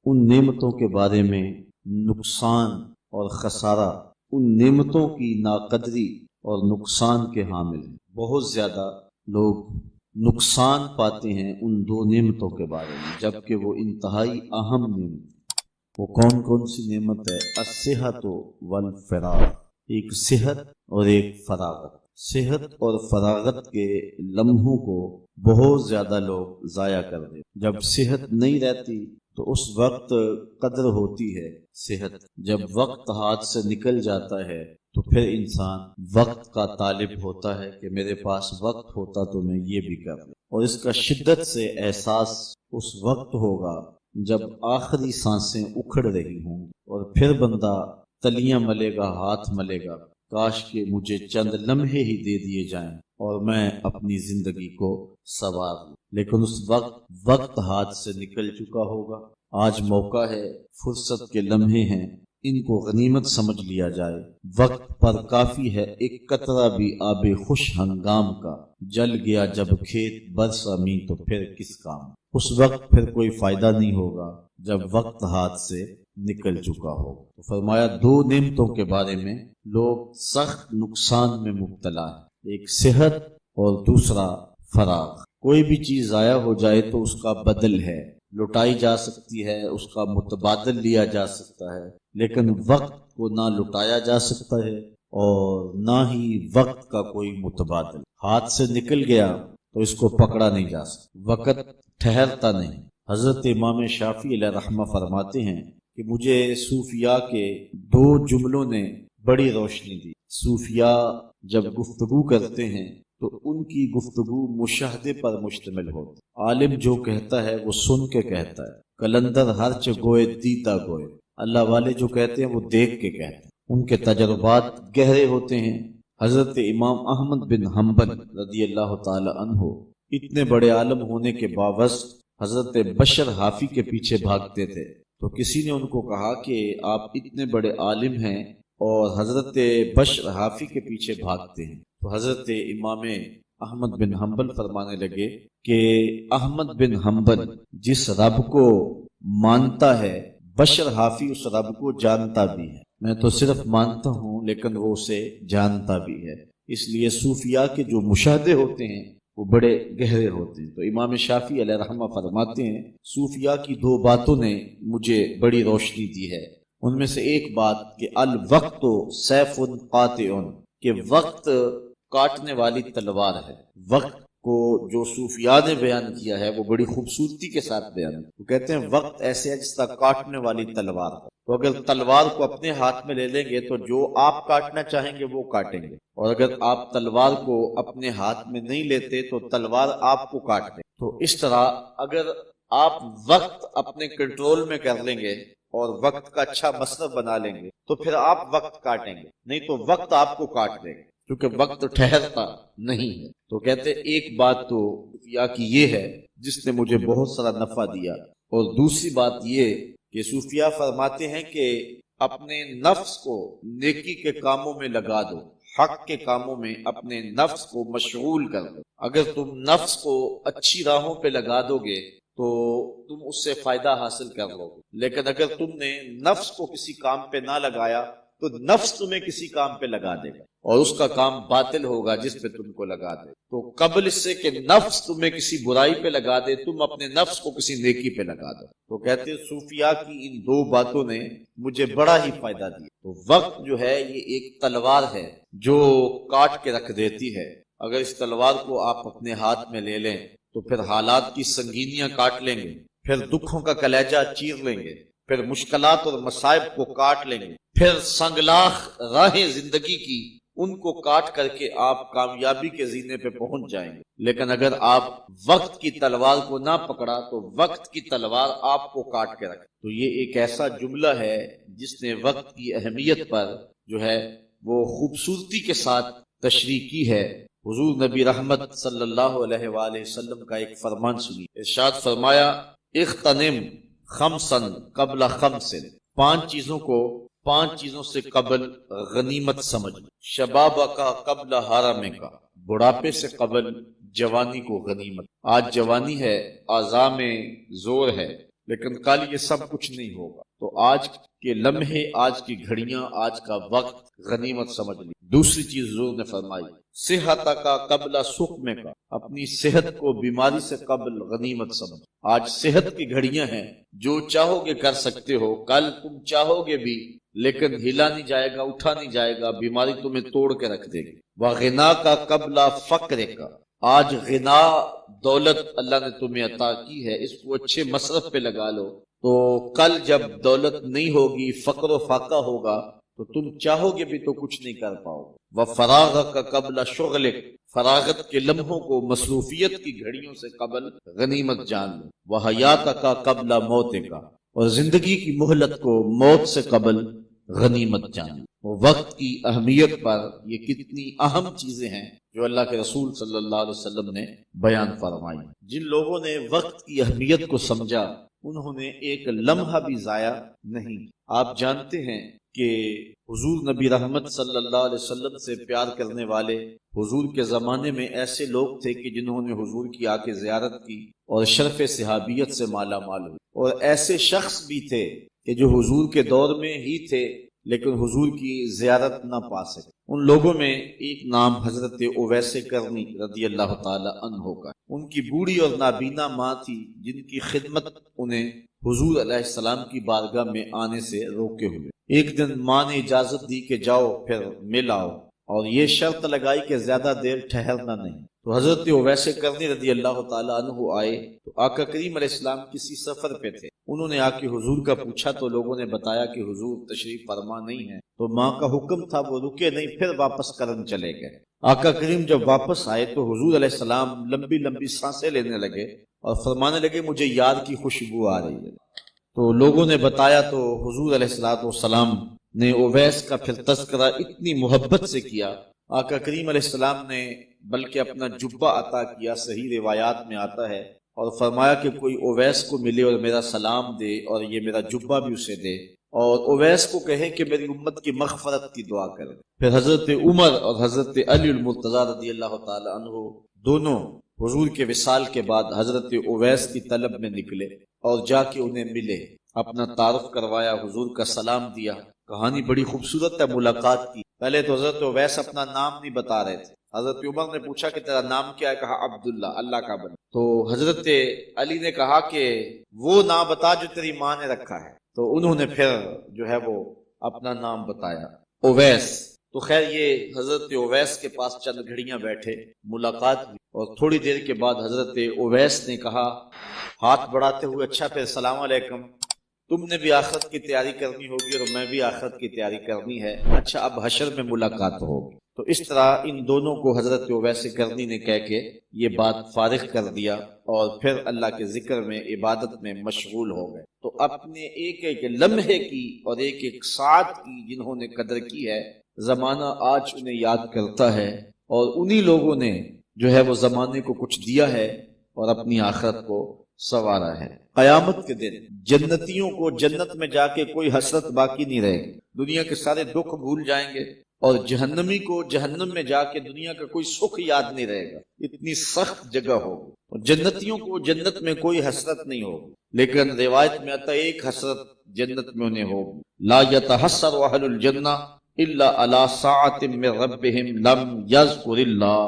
ان نعمتوں کے بارے میں نقصان اور خسارہ، ان نعمتوں کی ناقدری اور نقصان کے حامل ہیں۔ بہت زیادہ لوگ نقصان پاتے ہیں ان دو نعمتوں کے بارے میں، جبکہ وہ انتہائی اہم نعمت۔ وہ کون کون سی نعمت ہے؟ الصحت والفراغ، ایک صحت اور ایک فراغت۔ صحت اور فراغت کے لمحوں کو بہت زیادہ لوگ ضائع کر دیتے۔ جب صحت نہیں رہتی تو اس وقت قدر ہوتی ہے صحت، جب وقت ہاتھ سے نکل جاتا ہے تو پھر انسان وقت کا طالب ہوتا ہے کہ میرے پاس وقت ہوتا تو میں یہ بھی کر لوں، اور اس کا شدت سے احساس اس وقت ہوگا جب آخری سانسیں اکھڑ رہی ہوں، اور پھر بندہ تلیاں ملے گا، ہاتھ ملے گا، کاش کہ مجھے چند لمحے ہی دے دیے جائیں اور میں اپنی زندگی کو سنوار لوں، لیکن اس وقت ہاتھ سے نکل چکا ہوگا۔ آج موقع ہے، فرصت کے لمحے ہیں، ان کو غنیمت سمجھ لیا جائے۔ وقت پر کافی ہے ایک قطرہ بھی آب خوش ہنگام کا، جل گیا جب کھیت برسا می تو پھر کس کام۔ اس وقت پھر کوئی فائدہ نہیں ہوگا جب وقت ہاتھ سے نکل چکا ہو۔ تو فرمایا دو نعمتوں کے بارے میں لوگ سخت نقصان میں مبتلا ہیں، ایک صحت اور دوسرا فراغ۔ کوئی بھی چیز ضائع ہو جائے تو اس کا بدل ہے، لٹائی جا سکتی ہے، اس کا متبادل لیا جا سکتا ہے، لیکن وقت کو نہ لٹایا جا سکتا ہے اور نہ ہی وقت کا کوئی متبادل۔ ہاتھ سے نکل گیا تو اس کو پکڑا نہیں جا سکتا، وقت ٹھہرتا نہیں۔ حضرت امام شافعی علیہ رحمہ فرماتے ہیں کہ مجھے صوفیاء کے دو جملوں نے بڑی روشنی دی۔ صوفیاء جب گفتگو کرتے ہیں تو ان کی گفتگو مشاہدے پر مشتمل ہوتی۔ عالم جو کہتا ہے وہ سن کے کہتا ہے، کلندر ہرچ گوئے دیتا گوئے۔ اللہ والے جو کہتے ہیں وہ دیکھ کے کہتے ہیں، ان کے تجربات گہرے ہوتے ہیں۔ حضرت امام احمد بن حنبل رضی اللہ تعالی عنہ اتنے بڑے عالم ہونے کے باوجود حضرت بشر حافی کے پیچھے بھاگتے تھے، تو کسی نے ان کو کہا کہ آپ اتنے بڑے عالم ہیں اور حضرت بشر حافی کے پیچھے بھاگتے ہیں، تو حضرت امام احمد بن حنبل فرمانے لگے کہ احمد بن حنبل جس رب کو مانتا ہے بشر حافی اس رب کو جانتا بھی ہے۔ میں تو صرف مانتا ہوں لیکن وہ اسے جانتا بھی ہے، اس لیے صوفیاء کے جو مشاہدے ہوتے ہیں وہ بڑے گہرے ہوتے ہیں۔ تو امام شافعی علیہ رحمہ فرماتے ہیں صوفیاء کی دو باتوں نے مجھے بڑی روشنی دی ہے، ان میں سے ایک بات کہ الوقت سیف قاطع، کہ وقت کاٹنے والی تلوار ہے۔ وقت کو جو صوفیاء نے بیان کیا ہے وہ بڑی خوبصورتی کے ساتھ بیان ہے۔ وہ کہتے ہیں وقت ایسے ہے جس طرح کاٹنے والی تلوار ہے، تو اگر تلوار کو اپنے ہاتھ میں لے لیں گے تو جو آپ کاٹنا چاہیں گے وہ کاٹیں گے، اور اگر آپ تلوار کو اپنے ہاتھ میں نہیں لیتے تو تلوار آپ کو کاٹ دے۔ تو اس طرح اگر آپ وقت اپنے کنٹرول میں کر لیں گے اور وقت کا اچھا مصرف بنا لیں گے تو پھر آپ وقت کاٹیں گے، نہیں تو وقت آپ کو کاٹ دے گا، کیونکہ وقت ٹھہرتا نہیں ہے۔ تو کہتے ایک بات تو صوفیاء کی یہ ہے جس نے مجھے بہت سارا نفع دیا، اور دوسری بات یہ کہ صوفیاء فرماتے ہیں کہ اپنے نفس کو نیکی کے کاموں میں لگا دو، حق کے کاموں میں اپنے نفس کو مشغول کر دو۔ اگر تم نفس کو اچھی راہوں پہ لگا دو گے تو تم اس سے فائدہ حاصل کر لو گے، لیکن اگر تم نے نفس کو کسی کام پہ نہ لگایا تو نفس تمہیں کسی کام پہ لگا دے گا، اور اس کا کام باطل ہوگا جس پہ تم کو لگا دے۔ تو قبل اس سے کہ نفس تمہیں کسی برائی پہ لگا دے، تم اپنے نفس کو کسی نیکی پہ لگا دو۔ تو کہتے ہیں صوفیاء کی ان دو باتوں نے مجھے بڑا ہی فائدہ دیا۔ تو وقت جو ہے یہ ایک تلوار ہے جو کاٹ کے رکھ دیتی ہے، اگر اس تلوار کو آپ اپنے ہاتھ میں لے لیں تو پھر حالات کی سنگینیاں کاٹ لیں گے، پھر دکھوں کا کلیجہ چیر لیں گے، پھر مشکلات اور مصائب کو کاٹ لیں گے، پھر سنگلاخ راہیں زندگی کی ان کو کاٹ کر کے آپ کامیابی کے زینے پہ پہنچ جائیں گے۔ لیکن اگر آپ وقت کی تلوار کو نہ پکڑا تو وقت کی تلوار آپ کو کاٹ کے رکھے۔ تو یہ ایک ایسا جملہ ہے جس نے وقت کی اہمیت پر جو ہے وہ خوبصورتی کے ساتھ تشریح کی ہے۔ حضور نبی رحمت صلی اللہ علیہ وآلہ وسلم کا ایک فرمان سنی، ارشاد فرمایا اغتنم خمسا قبل خمس، پانچ چیزوں سے قبل غنیمت سمجھ، شباب کا قبل حرم کا، بڑھاپے سے قبل جوانی کو غنیمت۔ آج جوانی ہے، اعضاء میں زور ہے، لیکن کل یہ سب کچھ نہیں ہوگا۔ تو آج کے لمحے، آج کی گھڑیاں، آج کا وقت غنیمت سمجھ لی۔ دوسری چیز حضور نے فرمائی، صحت کا قبل سقم کا، اپنی صحت کو بیماری سے قبل غنیمت سمجھ۔ آج صحت کی گھڑیاں ہیں، جو چاہو گے کر سکتے ہو، کل تم چاہو گے بھی لیکن ہلا نہیں جائے گا، اٹھا نہیں جائے گا، بیماری تمہیں توڑ کے رکھ دے گی۔ وغنا کا قبل فقر کا، آج غنا دولت اللہ نے تمہیں عطا کی ہے، اس کو اچھے مصرف پہ لگا لو، تو کل جب دولت نہیں ہوگی، فقر و فاقہ ہوگا، تو تم چاہو گے بھی تو کچھ نہیں کر پاؤ۔ وفراغ کا قبل شغل، فراغت کے لمحوں کو مصروفیت کی گھڑیوں سے قبل غنیمت جان لو۔ وحیات کا قبل موت کا، اور زندگی کی مہلت کو موت سے قبل غنیمت جان لو۔ وقت کی اہمیت پر یہ کتنی اہم چیزیں ہیں جو اللہ کے رسول صلی اللہ علیہ وسلم نے بیان فرمائی۔ جن لوگوں نے وقت کی اہمیت کو سمجھا، انہوں نے ایک لمحہ بھی ضائع نہیں۔ آپ جانتے ہیں کہ حضور نبی رحمت صلی اللہ علیہ وسلم سے پیار کرنے والے حضور کے زمانے میں ایسے لوگ تھے کہ جنہوں نے حضور کی آ کے زیارت کی اور شرف صحابیت سے مالا مال ہوئے، اور ایسے شخص بھی تھے کہ جو حضور کے دور میں ہی تھے لیکن حضور کی زیارت نہ پا سکے۔ ان لوگوں میں ایک نام حضرت اویس کرنی رضی اللہ تعالی عنہ کا۔ ان کی بوڑھی اور نابینا ماں تھی جن کی خدمت انہیں حضور علیہ السلام کی بارگاہ میں آنے سے روکے ہوئے۔ ایک دن ماں نے اجازت دی کہ جاؤ پھر مل آؤ، اور یہ شرط لگائی کہ زیادہ دیر ٹھہرنا نہیں۔ تو حضرت اویس کرنی رضی اللہ تعالی عنہ آئے تو آقا کریم علیہ السلام کسی سفر پہ تھے۔ انہوں نے آ کے حضور کا پوچھا تو لوگوں نے بتایا کہ حضور تشریف فرما نہیں ہے۔ تو ماں کا حکم تھا، وہ رکے نہیں، پھر واپس کرن چلے گئے۔ آقا کریم جب واپس آئے تو حضور علیہ السلام لمبی لمبی سانسیں لینے لگے اور فرمانے لگے مجھے یار کی خوشبو آ رہی ہے۔ تو لوگوں نے بتایا تو حضور علیہ السلام نے اویس کا پھر تذکرہ اتنی محبت سے کیا، آقا کریم علیہ السلام نے بلکہ اپنا جبہ عطا کیا، صحیح روایات میں آتا ہے، اور فرمایا کہ کوئی اویس کو ملے اور میرا سلام دے اور یہ میرا جبہ بھی اسے دے، اور اویس کو کہے کہ میری امت کی مغفرت کی دعا کرے۔ پھر حضرت عمر اور حضرت علی المرتضیٰ رضی اللہ تعالی عنہ دونوں حضور کے وصال کے بعد حضرت اویس کی طلب میں نکلے اور جا کے انہیں ملے، اپنا تعارف کروایا، حضور کا سلام دیا۔ کہانی بڑی خوبصورت ہے ملاقات کی۔ پہلے تو حضرت اویس اپنا نام نہیں بتا رہے تھے۔ حضرت عمر نے پوچھا کہ تیرا نام کیا ہے؟ کہا عبداللہ، اللہ کا بندہ۔ تو حضرت علی نے کہا کہ وہ نام بتا جو تیری ماں نے رکھا ہے۔ تو انہوں نے پھر جو ہے وہ اپنا نام بتایا، اویس۔ تو خیر یہ حضرت اویس کے پاس چند گھڑیاں بیٹھے، ملاقات ہوئی، اور تھوڑی دیر کے بعد حضرت اویس نے کہا ہاتھ بڑھاتے ہوئے، اچھا پھر السلام علیکم، تم نے بھی آخرت کی تیاری کرنی ہوگی اور میں بھی آخرت کی تیاری کرنی ہے، اچھا اب حشر میں ملاقات ہوگی۔ تو اس طرح ان دونوں کو حضرت اویس کرنی نے کہہ کے یہ بات فارغ کر دیا اور پھر اللہ کے ذکر میں، عبادت میں مشغول ہو گئے۔ تو اپنے ایک ایک لمحے کی اور ایک ایک ساعت کی جنہوں نے قدر کی ہے، زمانہ آج انہیں یاد کرتا ہے، اور انہی لوگوں نے جو ہے وہ زمانے کو کچھ دیا ہے اور اپنی آخرت کو سنوارا ہے۔ قیامت کے دن جنتیوں کو جنت میں جا کے کوئی حسرت باقی نہیں رہے گی، دنیا کے سارے دکھ بھول جائیں گے، اور جہنمی کو جہنم میں جا کے دنیا کا کوئی سکھ یاد نہیں رہے گا، اتنی سخت جگہ ہوگی۔ اور جنتیوں کو جنت میں کوئی حسرت نہیں ہوگی، لیکن روایت میں آتا ہے ایک حسرت جنت میں انہیں ہوگی، لا یتحسر اہل الجنہ الا علی ساعۃ من ربہم لم یذکر اللہ۔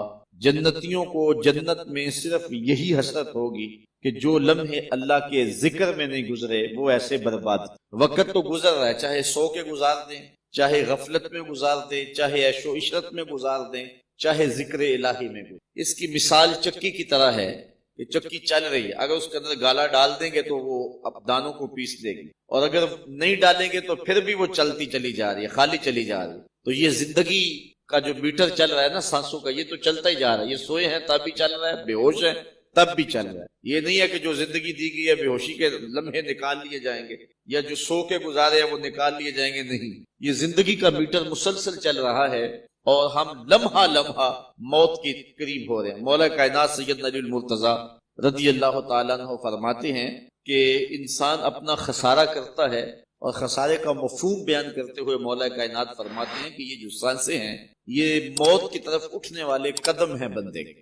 جنتیوں کو جنت میں صرف یہی حسرت ہوگی کہ جو لمحے اللہ کے ذکر میں نہیں گزرے وہ ایسے برباد۔ وقت تو گزر رہا ہے، چاہے سو کے گزار دیں، چاہے غفلت میں گزار دیں، چاہے عیش و عشرت میں گزار دیں، چاہے ذکر الہی میں گزار۔ اس کی مثال چکی کی طرح ہے کہ چکی چل رہی ہے، اگر اس کے اندر گالا ڈال دیں گے تو وہ اب دانوں کو پیس دے گی، اور اگر نہیں ڈالیں گے تو پھر بھی وہ چلتی چلی جا رہی ہے، خالی چلی جا رہی ہے۔ تو یہ زندگی کا جو میٹر چل رہا ہے نا سانسوں کا، یہ تو چلتا ہی جا رہا ہے، یہ سوئے ہیں تب بھی چل رہا ہے، بے ہوش ہیں تب بھی چل رہا ہے۔ یہ نہیں ہے کہ جو زندگی دی گئی ہے بے ہوشی کے لمحے نکال لیے جائیں گے، یا جو سو کے گزارے ہیں وہ نکال لیے جائیں گے، نہیں، یہ زندگی کا میٹر مسلسل چل رہا ہے، اور ہم لمحہ لمحہ موت کے قریب ہو رہے ہیں۔ مولا کائنات سیدنا علی المرتضیٰ رضی اللہ تعالیٰ عنہ فرماتے ہیں کہ انسان اپنا خسارہ کرتا ہے، اور خسارے کا مفہوم بیان کرتے ہوئے مولا کائنات فرماتے ہیں کہ یہ جو سانسیں ہیں یہ موت کی طرف اٹھنے والے قدم ہیں بندے کے۔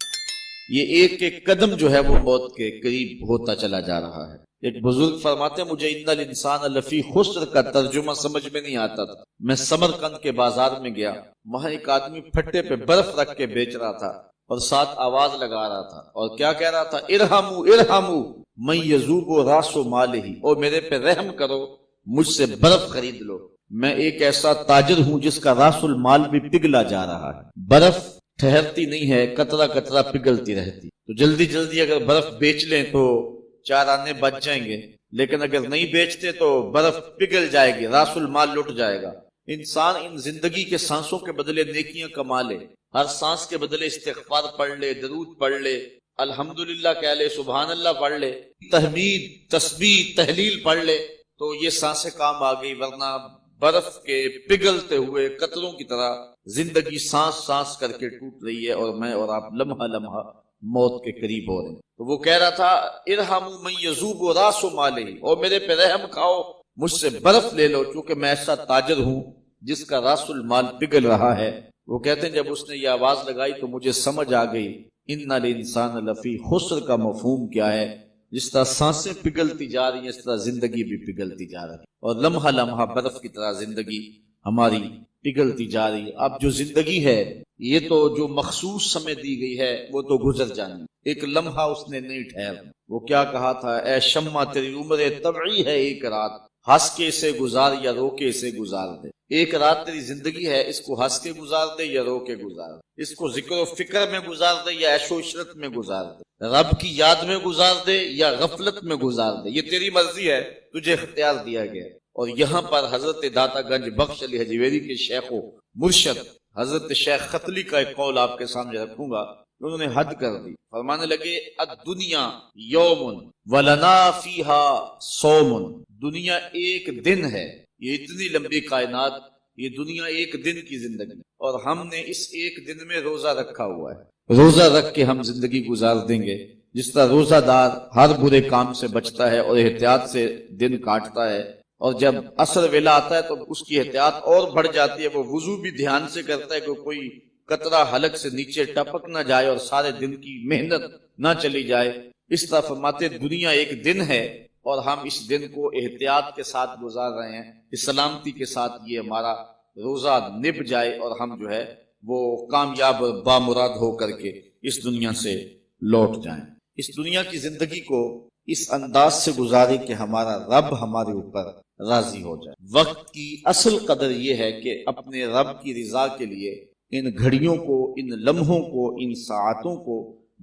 یہ ایک ایک قدم جو ہے وہ موت کے قریب ہوتا چلا جا رہا ہے۔ ایک بزرگ فرماتے ہیں مجھے ان الانسان لفی خسر کا ترجمہ سمجھ میں نہیں آتا تھا۔ میں سمرقند کے بازار میں گیا، وہاں ایک آدمی پھٹے پہ برف رکھ کے بیچ رہا تھا اور ساتھ آواز لگا رہا تھا، اور کیا کہہ رہا تھا؟ ارحمو ارحمو من یذوب راس مالہ، اور میرے پہ رحم کرو، مجھ سے برف خرید لو، میں ایک ایسا تاجر ہوں جس کا راس المال بھی پگھلا جا رہا ہے۔ برف ٹھہرتی نہیں ہے، قطرہ قطرہ پگھلتی رہتی، تو جلدی جلدی اگر برف بیچ لیں تو چار آنے بچ جائیں گے، لیکن اگر نہیں بیچتے تو برف پگھل جائے گی، راس المال لٹ جائے گا۔ انسان ان زندگی کے سانسوں کے بدلے نیکیاں کما لے، ہر سانس کے بدلے استغفار پڑھ لے، درود پڑھ لے، الحمدللہ کہہ لے، سبحان اللہ پڑھ لے، تحمید تسبیح تحلیل پڑھ لے، تو یہ سانسیں کام آ گئی، ورنہ برف کے پگھلتے ہوئے قطروں کی طرح زندگی سانس سانس کر کے ٹوٹ رہی ہے، اور میں اور آپ لمحہ لمحہ موت کے قریب ہو رہے ہیں۔ تو وہ کہہ رہا تھا ارحموا من یذوب راس مالہ، اور میرے پہ رحم کھاؤ، مجھ سے برف لے لو، چونکہ میں ایسا تاجر ہوں جس کا راس المال پگھل رہا ہے۔ وہ کہتے ہیں جب اس نے یہ آواز لگائی تو مجھے سمجھ آ گئی ان الانسان لفی خسر کا مفہوم کیا ہے۔ جس طرح سانسیں پگھلتی جا رہی ہیں اس طرح زندگی بھی پگھلتی جا رہی ہے، اور لمحہ لمحہ برف کی طرح زندگی ہماری پگھلتی جا رہی ہے۔ اب جو زندگی ہے یہ تو جو مخصوص سمے دی گئی ہے وہ تو گزر جانی، ایک لمحہ اس نے نہیں ٹھہرنا۔ وہ کیا کہا تھا؟ اے شمع تیری عمر طبعی ہے ایک رات، ہنس کے اسے گزار یا رو کے اسے گزار دے۔ ایک رات تیری زندگی ہے، اس کو ہنس کے گزار دے یا رو کے گزار دے، اس کو ذکر و فکر میں گزار دے یا عیش و عشرت میں گزار دے، رب کی یاد میں گزار دے یا غفلت میں گزار دے، یہ تیری مرضی ہے، تجھے اختیار دیا گیا۔ اور یہاں پر حضرت داتا گنج بخش علی حجویری کے شیخ و مرشد حضرت شیخ ختلی کا ایک قول آپ کے سامنے رکھوں گا، انہوں نے حد کر دی، فرمانے لگے الدنیا یوم ولنا فیہا صوم، دنیا ایک دن ہے، یہ اتنی لمبی کائنات، یہ دنیا ایک دن کی زندگی، اور ہم نے اس ایک دن میں روزہ رکھا ہوا ہے، روزہ رکھ کے ہم زندگی گزار دیں گے۔ جس طرح روزہ دار ہر برے کام سے بچتا ہے اور احتیاط سے دن کاٹتا ہے، اور جب عصر ویلا آتا ہے تو اس کی احتیاط اور بڑھ جاتی ہے، وہ وضو بھی دھیان سے کرتا ہے کہ کوئی قطرہ حلق سے نیچے ٹپک نہ جائے اور سارے دن کی محنت نہ چلی جائے۔ اس طرح فرماتے دنیا ایک دن ہے اور ہم اس دن کو احتیاط کے ساتھ گزار رہے ہیں کہ سلامتی کے ساتھ یہ ہمارا روزہ نب جائے اور ہم جو ہے وہ کامیاب بامراد ہو کر کے اس دنیا سے لوٹ جائیں۔ اس دنیا کی زندگی کو اس انداز سے گزارے کہ ہمارا رب ہمارے اوپر راضی ہو جائے۔ وقت کی اصل قدر یہ ہے کہ اپنے رب کی رضا کے لیے ان گھڑیوں کو، ان لمحوں کو، ان ساعتوں کو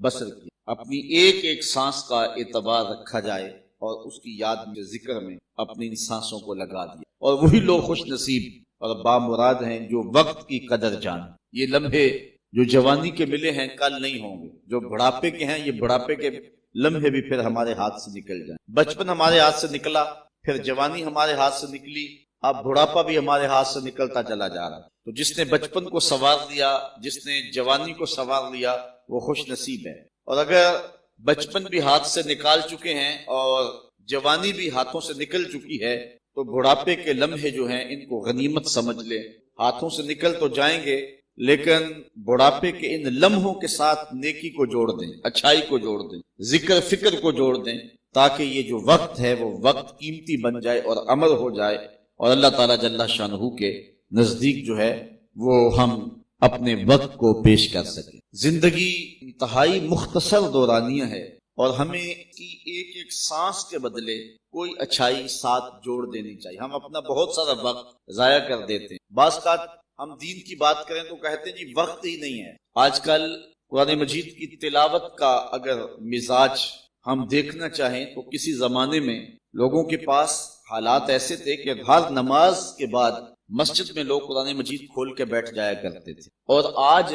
بسر کیا، اپنی ایک ایک سانس کا اعتبار رکھا جائے اور اس کی یاد میں، ذکر میں اپنی ان سانسوں کو لگا دیا۔ اور وہی لوگ خوش نصیب اور بامراد ہیں جو وقت کی قدر جانیں۔ یہ لمحے جو جوانی کے ملے ہیں کل نہیں ہوں گے، جو بڑھاپے کے ہیں یہ بڑھاپے کے لمحے بھی پھر ہمارے ہاتھ سے نکل جائیں۔ بچپن ہمارے ہاتھ سے نکلا، پھر جوانی ہمارے ہاتھ سے نکلی، اب بڑھاپا بھی ہمارے ہاتھ سے نکلتا چلا جا رہا ہے۔ تو جس نے بچپن کو سنوار لیا، جس نے جوانی کو سنوار لیا، وہ خوش نصیب ہے۔ اور اگر بچپن بھی ہاتھ سے نکال چکے ہیں اور جوانی بھی ہاتھوں سے نکل چکی ہے تو بڑھاپے کے لمحے جو ہیں ان کو غنیمت سمجھ لیں۔ ہاتھوں سے نکل تو جائیں گے لیکن بڑھاپے کے ان لمحوں کے ساتھ نیکی کو جوڑ دیں، اچھائی کو جوڑ دیں، ذکر فکر کو جوڑ دیں، تاکہ یہ جو وقت ہے وہ وقت قیمتی بن جائے اور عمر ہو جائے، اور اللہ تعالیٰ جل شانہ کے نزدیک جو ہے وہ ہم اپنے وقت کو پیش کر سکیں۔ زندگی انتہائی مختصر دورانیہ ہے اور ہمیں کی ایک ایک سانس کے بدلے کوئی اچھائی ساتھ جوڑ دینی چاہیے۔ ہم اپنا بہت سارا وقت ضائع کر دیتے ہیں۔ بعض اوقات ہم دین کی بات کریں تو کہتے ہیں جی وقت ہی نہیں ہے۔ آج کل قرآن مجید کی تلاوت کا اگر مزاج ہم دیکھنا چاہیں تو کسی زمانے میں لوگوں کے پاس حالات ایسے تھے کہ ہر نماز کے بعد مسجد میں لوگ قرآن مجید کھول کے بیٹھ جایا کرتے تھے، اور آج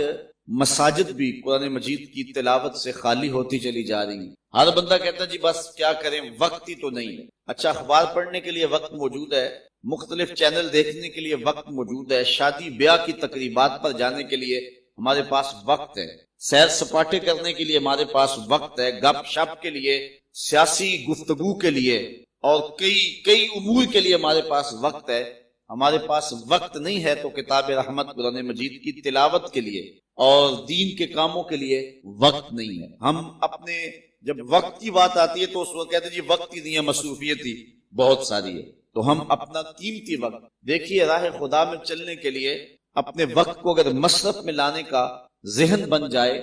مساجد بھی قرآن مجید کی تلاوت سے خالی ہوتی چلی جا رہی ہیں۔ ہر بندہ کہتا ہے جی بس کیا کریں، وقت ہی تو نہیں ہے۔ اچھا، اخبار پڑھنے کے لیے وقت موجود ہے، مختلف چینل دیکھنے کے لیے وقت موجود ہے، شادی بیاہ کی تقریبات پر جانے کے لیے ہمارے پاس وقت ہے، سیر سپاٹے کرنے کے لیے ہمارے پاس وقت ہے، گپ شپ کے لیے، سیاسی گفتگو کے لیے اور کئی امور کے لیے ہمارے پاس وقت ہے۔ ہمارے پاس وقت نہیں ہے تو کتاب رحمت قرآن مجید کی تلاوت کے لیے اور دین کے کاموں کے لیے وقت نہیں ہے۔ ہم اپنے جب وقت کی بات آتی ہے تو اس وقت کہتے ہیں جی وقت ہی نہیں ہے، مصروفیت ہی بہت ساری ہے۔ تو ہم اپنا قیمتی وقت دیکھیے، راہ خدا میں چلنے کے لیے اپنے وقت کو اگر مصرف میں لانے کا ذہن بن جائے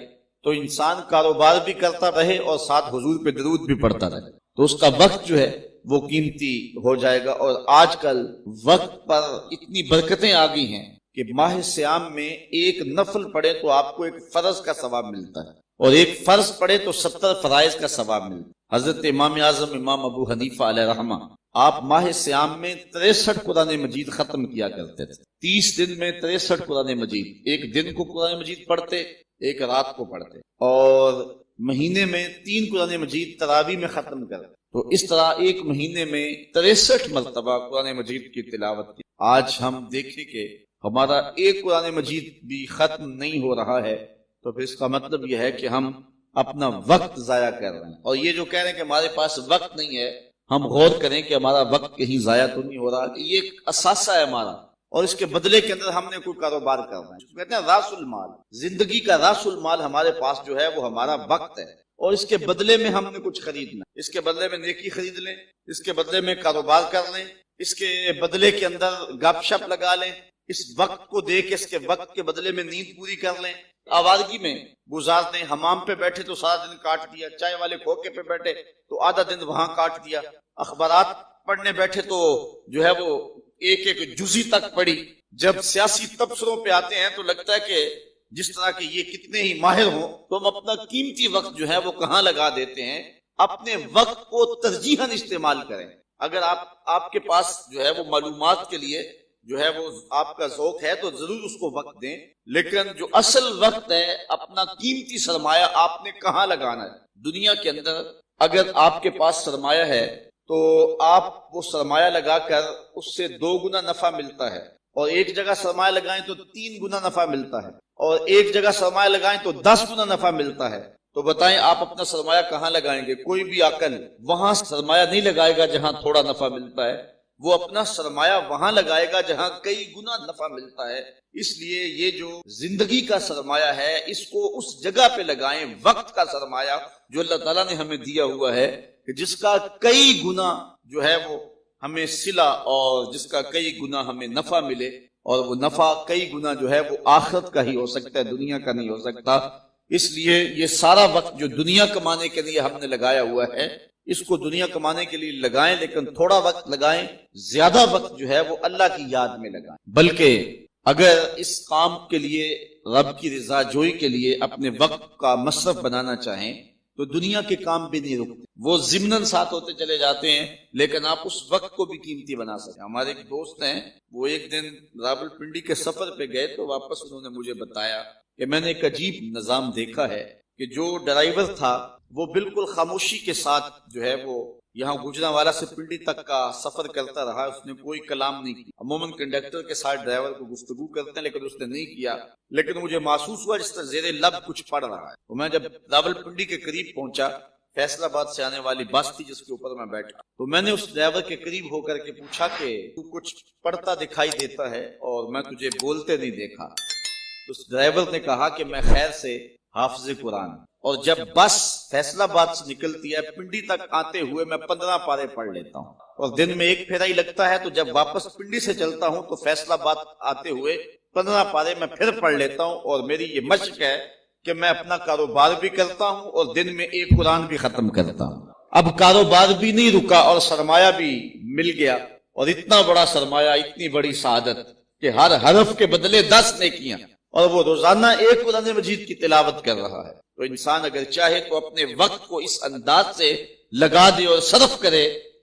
تو انسان کاروبار بھی کرتا رہے اور ساتھ حضور پہ درود بھی پڑھتا رہے، تو اس کا وقت جو ہے وہ قیمتی ہو جائے گا۔ اور آج کل وقت پر اتنی برکتیں آ گئی ہیں کہ ماہ سیام میں ایک نفل پڑھے تو آپ کو ایک فرض کا ثواب ملتا ہے، اور ایک فرض پڑھے تو 70 فرائض کا ثواب ملتا ہے۔ حضرت امام اعظم امام ابو حنیفہ علیہ رحمہ آپ ماہ سیام میں 63 قرآن مجید ختم کیا کرتے تھے۔ 30 دن میں 63 قرآن مجید، ایک دن کو قرآن مجید پڑھتے، ایک رات کو پڑھتے، اور مہینے میں 3 قرآن مجید تراویح میں ختم کرتے۔ تو اس طرح ایک مہینے میں 63 مرتبہ قرآن مجید کی تلاوت کی۔ آج ہم دیکھیں کہ ہمارا ایک قرآن مجید بھی ختم نہیں ہو رہا ہے، تو پھر اس کا مطلب یہ ہے کہ ہم اپنا وقت ضائع کر رہے ہیں۔ اور یہ جو کہہ رہے ہیں کہ ہمارے پاس وقت نہیں ہے، ہم غور کریں کہ ہمارا وقت کہیں ضائع تو نہیں ہو رہا، کہ یہ ایک اثاثہ ہے ہمارا، اور اس کے بدلے کے اندر ہم نے کوئی کاروبار کرنا ہے۔ کہتے ہیں راس المال، زندگی کا راس المال ہمارے پاس جو ہے وہ ہمارا وقت ہے، اور اس کے بدلے میں ہم نے کچھ خریدنا، اس کے بدلے میں نیکی خرید لیں، اس کے بدلے میں کاروبار کر لیں، اس کے بدلے کے اندر گپ شپ لگا لیں، اس وقت کو دے کے اس کے وقت کے بدلے میں نیند پوری کر لیں، آوارگی میں گزار دیں، حمام پہ بیٹھے تو سارا دن کاٹ دیا، چائے والے کھوکے پہ بیٹھے تو آدھا دن وہاں کاٹ دیا، اخبارات پڑھنے بیٹھے تو جو ہے وہ ایک ایک جزی تک پڑھی۔ جب سیاسی تبصروں پہ آتے ہیں تو لگتا ہے کہ جس طرح کہ یہ کتنے ہی ماہر ہوں، تو ہم اپنا قیمتی وقت جو ہے وہ کہاں لگا دیتے ہیں۔ اپنے وقت کو ترجیحاً استعمال کریں۔ اگر آپ کے پاس جو ہے وہ معلومات کے لیے جو ہے وہ آپ کا ذوق ہے تو ضرور اس کو وقت دیں، لیکن جو اصل وقت ہے، اپنا قیمتی سرمایہ آپ نے کہاں لگانا ہے۔ دنیا کے اندر اگر آپ کے پاس سرمایہ ہے تو آپ وہ سرمایہ لگا کر اس سے 2 گنا نفع ملتا ہے، اور ایک جگہ سرمایہ لگائیں تو 3 گنا نفع ملتا ہے، اور ایک جگہ سرمایہ لگائیں تو 10 گنا نفع ملتا ہے۔ تو بتائیں آپ اپنا سرمایہ کہاں لگائیں گے؟ کوئی بھی عقل وہاں سرمایہ نہیں لگائے گا جہاں تھوڑا نفع ملتا ہے، وہ اپنا سرمایہ وہاں لگائے گا جہاں کئی گنا نفع ملتا ہے۔ اس لیے یہ جو زندگی کا سرمایہ ہے اس کو اس جگہ پہ لگائیں، وقت کا سرمایہ جو اللہ تعالیٰ نے ہمیں دیا ہوا ہے، کہ جس کا کئی گنا جو ہے وہ ہمیں صلہ، اور جس کا کئی گنا ہمیں نفع ملے، اور وہ نفع کئی گنا جو ہے وہ آخرت کا ہی ہو سکتا ہے، دنیا کا نہیں ہو سکتا۔ اس لیے یہ سارا وقت جو دنیا کمانے کے لیے ہم نے لگایا ہوا ہے، اس کو دنیا کمانے کے لیے لگائیں، لیکن تھوڑا وقت لگائیں، زیادہ وقت جو ہے وہ اللہ کی یاد میں لگائیں۔ بلکہ اگر اس کام کے لیے، رب کی رضا جوئی کے لیے اپنے وقت کا مصرف بنانا چاہیں تو دنیا کے کام بھی نہیں رکتے، وہ ضمناً ساتھ ہوتے چلے جاتے ہیں، لیکن آپ اس وقت کو بھی قیمتی بنا سکتے ہیں۔ ہمارے ایک دوست ہیں، وہ ایک دن راولپنڈی کے سفر پہ گئے تو واپس انہوں نے مجھے بتایا کہ میں نے ایک عجیب نظام دیکھا ہے کہ جو ڈرائیور تھا وہ بالکل خاموشی کے ساتھ جو ہے وہ یہاں گوجرانوالا سے پنڈی تک کا سفر کرتا رہا، اس نے کوئی کلام نہیں کیا۔ عموماً کنڈکٹر کے ساتھ ڈرائیور کو گفتگو کرتے ہیں، لیکن اس نے نہیں کیا، لیکن مجھے محسوس ہوا جس طرح زیر لب کچھ پڑھ رہا ہے۔ تو میں جب راولپنڈی کے قریب پہنچا، فیصل آباد سے آنے والی بس تھی جس کے اوپر میں بیٹھا، تو میں نے اس ڈرائیور کے قریب ہو کر کے پوچھا کہ تو کچھ پڑھتا دکھائی دیتا ہے اور میں تجھے بولتے نہیں دیکھا۔ تو اس ڈرائیور نے کہا کہ میں خیر سے حافظ قرآن، اور جب بس فیصل آباد سے نکلتی ہے پنڈی تک آتے ہوئے میں 15 پارے پڑھ لیتا ہوں، اور دن میں ایک پھیرا ہی لگتا ہے، تو جب واپس پنڈی سے چلتا ہوں تو فیصل آباد آتے ہوئے 15 پارے میں پھر پڑھ لیتا ہوں، اور میری یہ مشق ہے کہ میں اپنا کاروبار بھی کرتا ہوں اور دن میں ایک قرآن بھی ختم کرتا ہوں۔ اب کاروبار بھی نہیں رکا اور سرمایہ بھی مل گیا، اور اتنا بڑا سرمایہ، اتنی بڑی سعادت کہ ہر حرف کے بدلے 10 نیکیاں، اور وہ روزانہ ایک قرآن مجید کی تلاوت کر رہا ہے۔ تو انسان اگر چاہے تو اپنے وقت کو اس انداز سے لگا دے اور صرف کرے،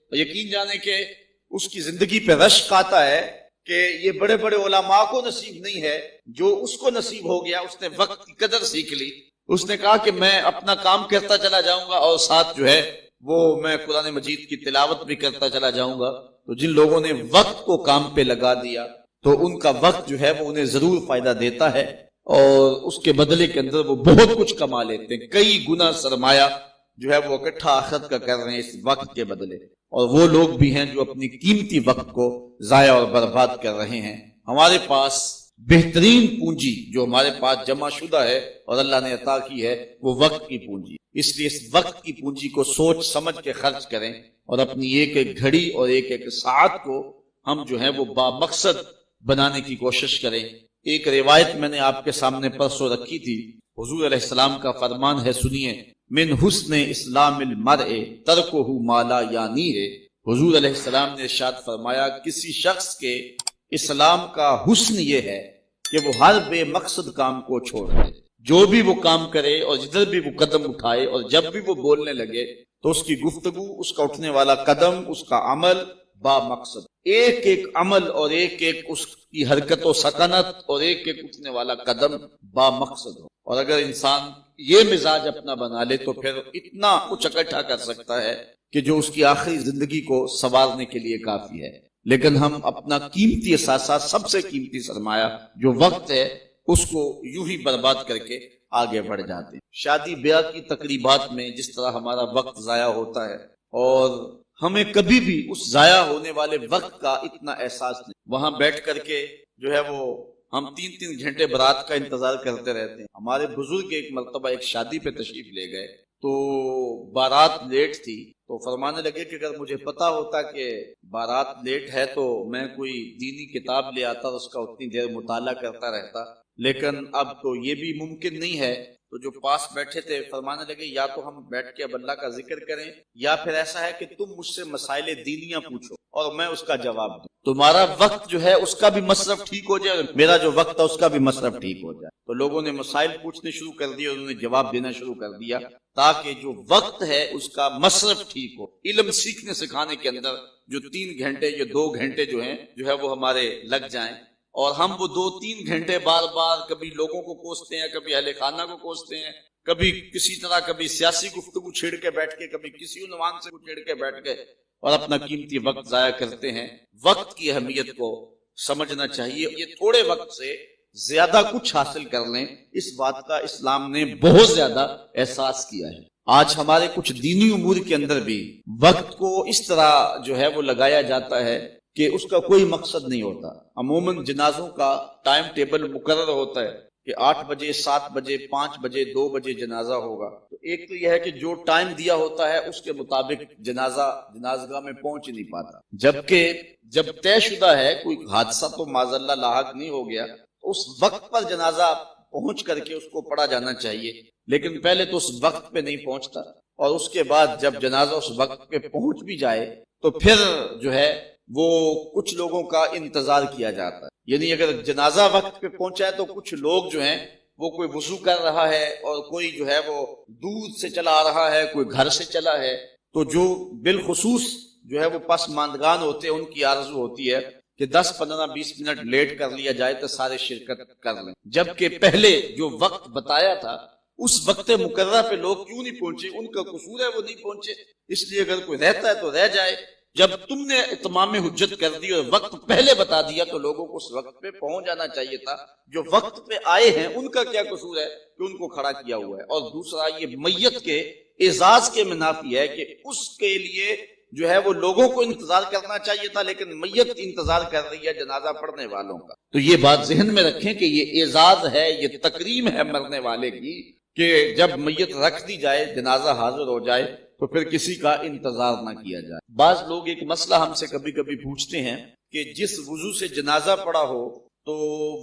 تو یقین جانے کہ اس کی زندگی پہ رشک آتا ہے کہ یہ بڑے بڑے علماء کو نصیب نہیں ہے، جو اس کو نصیب ہو گیا، اس نے وقت کی قدر سیکھ لی، اس نے کہا کہ میں اپنا کام کرتا چلا جاؤں گا اور ساتھ جو ہے وہ میں قرآن مجید کی تلاوت بھی کرتا چلا جاؤں گا۔ تو جن لوگوں نے وقت کو کام پہ لگا دیا تو ان کا وقت جو ہے وہ انہیں ضرور فائدہ دیتا ہے، اور اس کے بدلے کے اندر وہ بہت کچھ کما لیتے ہیں، کئی گنا سرمایہ جو ہے وہ اکٹھا آخرت کا کر رہے ہیں اس وقت کے بدلے۔ اور وہ لوگ بھی ہیں جو اپنی قیمتی وقت کو ضائع اور برباد کر رہے ہیں۔ ہمارے پاس بہترین پونجی جو ہمارے پاس جمع شدہ ہے اور اللہ نے عطا کی ہے وہ وقت کی پونجی، اس لیے اس وقت کی پونجی کو سوچ سمجھ کے خرچ کریں اور اپنی ایک ایک گھڑی اور ایک ایک ساعت کو ہم جو ہے وہ بامقصد بنانے کی کوشش کریں۔ ایک روایت میں نے آپ کے سامنے پرسوں رکھی تھی، حضور علیہ السلام کا فرمان ہے، سنیے، من حسن اسلام المرء ترکہ ما لا یعنی ہے۔ حضور علیہ السلام نے ارشاد فرمایا کسی شخص کے اسلام کا حسن یہ ہے کہ وہ ہر بے مقصد کام کو چھوڑ دے، جو بھی وہ کام کرے اور جدھر بھی وہ قدم اٹھائے اور جب بھی وہ بولنے لگے تو اس کی گفتگو، اس کا اٹھنے والا قدم، اس کا عمل با مقصد، ایک ایک عمل اور ایک ایک اس کی حرکت و سکنت اور ایک ایک اٹھنے والا قدم با مقصد ہو۔ اور اگر انسان یہ مزاج اپنا بنا لے تو پھر اتنا کچھ اکٹھا کر سکتا ہے کہ جو اس کی آخری زندگی کو سنوارنے کے لیے کافی ہے۔ لیکن ہم اپنا قیمتی اثاثہ، سب سے قیمتی سرمایہ جو وقت ہے، اس کو یوں ہی برباد کر کے آگے بڑھ جاتے ہیں۔ شادی بیاہ کی تقریبات میں جس طرح ہمارا وقت ضائع ہوتا ہے اور ہمیں کبھی بھی اس ضائع ہونے والے وقت کا اتنا احساس نہیں، وہاں بیٹھ کر کے جو ہے وہ ہم 3 گھنٹے برات کا انتظار کرتے رہتے ہیں۔ ہمارے بزرگ ایک مرتبہ ایک شادی پہ تشریف لے گئے تو بارات لیٹ تھی، تو فرمانے لگے کہ اگر مجھے پتا ہوتا کہ بارات لیٹ ہے تو میں کوئی دینی کتاب لے آتا اور اس کا اتنی دیر مطالعہ کرتا رہتا، لیکن اب تو یہ بھی ممکن نہیں ہے۔ تو جو پاس بیٹھے تھے فرمانے لگے یا تو ہم بیٹھ کے اب اللہ کا ذکر کریں یا پھر ایسا ہے کہ تم مجھ سے مسائل دینیاں پوچھو اور میں اس کا جواب دوں، تمہارا وقت جو ہے اس کا بھی مصرف ٹھیک ہو جائے اور میرا جو وقت ہے اس کا بھی مصرف ٹھیک ہو جائے۔ تو لوگوں نے مسائل پوچھنے شروع کر دیے اور انہوں نے جواب دینا شروع کر دیا تاکہ جو وقت ہے اس کا مصرف ٹھیک ہو۔ علم سیکھنے سکھانے کے اندر جو 3 گھنٹے یا 2 گھنٹے جو ہے وہ ہمارے لگ جائیں اور ہم وہ 2-3 گھنٹے بار بار کبھی لوگوں کو کوستے ہیں، کبھی اہل خانہ کو کوستے ہیں، کبھی کسی طرح، کبھی سیاسی گفتگو چھیڑ کے بیٹھ کے، کبھی کسی عنوان سے چھیڑ کے بیٹھ گئے اور اپنا قیمتی وقت ضائع کرتے ہیں۔ وقت کی اہمیت کو سمجھنا چاہیے۔ یہ تھوڑے وقت سے زیادہ کچھ حاصل کر لیں، اس بات کا اسلام نے بہت زیادہ احساس کیا ہے۔ آج ہمارے کچھ دینی امور کے اندر بھی وقت کو اس طرح جو ہے وہ لگایا جاتا ہے کہ اس کا کوئی مقصد نہیں ہوتا۔ عموماً جنازوں کا ٹائم ٹیبل مقرر ہوتا ہے کہ 8 بجے، 7 بجے، 5 بجے، 2 بجے جنازہ ہوگا۔ تو ایک تو یہ ہے کہ جو ٹائم دیا ہوتا ہے اس کے مطابق جنازگاہ میں پہنچ نہیں پاتا، جبکہ جب طے شدہ ہے کوئی حادثہ تو معاذ اللہ لاحق نہیں ہو گیا تو اس وقت پر جنازہ پہنچ کر کے اس کو پڑھا جانا چاہیے، لیکن پہلے تو اس وقت پہ نہیں پہنچتا اور اس کے بعد جب جنازہ اس وقت پہ پہنچ بھی جائے تو پھر جو ہے وہ کچھ لوگوں کا انتظار کیا جاتا ہے۔ یعنی اگر جنازہ وقت پہ پہنچا ہے تو کچھ لوگ جو ہیں وہ کوئی وضو کر رہا ہے اور کوئی جو ہے وہ دودھ سے چلا آ رہا ہے، کوئی گھر سے چلا ہے، تو جو بالخصوص جو ہے وہ پسماندگان ہوتے ہیں ان کی آرزو ہوتی ہے کہ 10 15 20 منٹ لیٹ کر لیا جائے تو سارے شرکت کر لیں، جبکہ پہلے جو وقت بتایا تھا اس وقت مقررہ پہ لوگ کیوں نہیں پہنچے؟ ان کا قصور ہے وہ نہیں پہنچے، اس لیے اگر کوئی رہتا ہے تو رہ جائے۔ جب تم نے اتمام حجت کر دی اور وقت پہلے بتا دیا تو لوگوں کو اس وقت پہ پہنچ جانا چاہیے تھا۔ جو وقت پہ آئے ہیں ان کا کیا قصور ہے کہ ان کو کھڑا کیا ہوا ہے؟ اور دوسرا یہ میت کے اعزاز کے منافی ہے کہ اس کے لیے جو ہے وہ لوگوں کو انتظار کرنا چاہیے تھا، لیکن میت انتظار کر رہی ہے جنازہ پڑھنے والوں کا۔ تو یہ بات ذہن میں رکھیں کہ یہ اعزاز ہے، یہ تکریم ہے مرنے والے کی کہ جب میت رکھ دی جائے، جنازہ حاضر ہو جائے تو پھر کسی کا انتظار نہ کیا جائے۔ بعض لوگ ایک مسئلہ ہم سے کبھی کبھی پوچھتے ہیں کہ جس وضو سے جنازہ پڑا ہو تو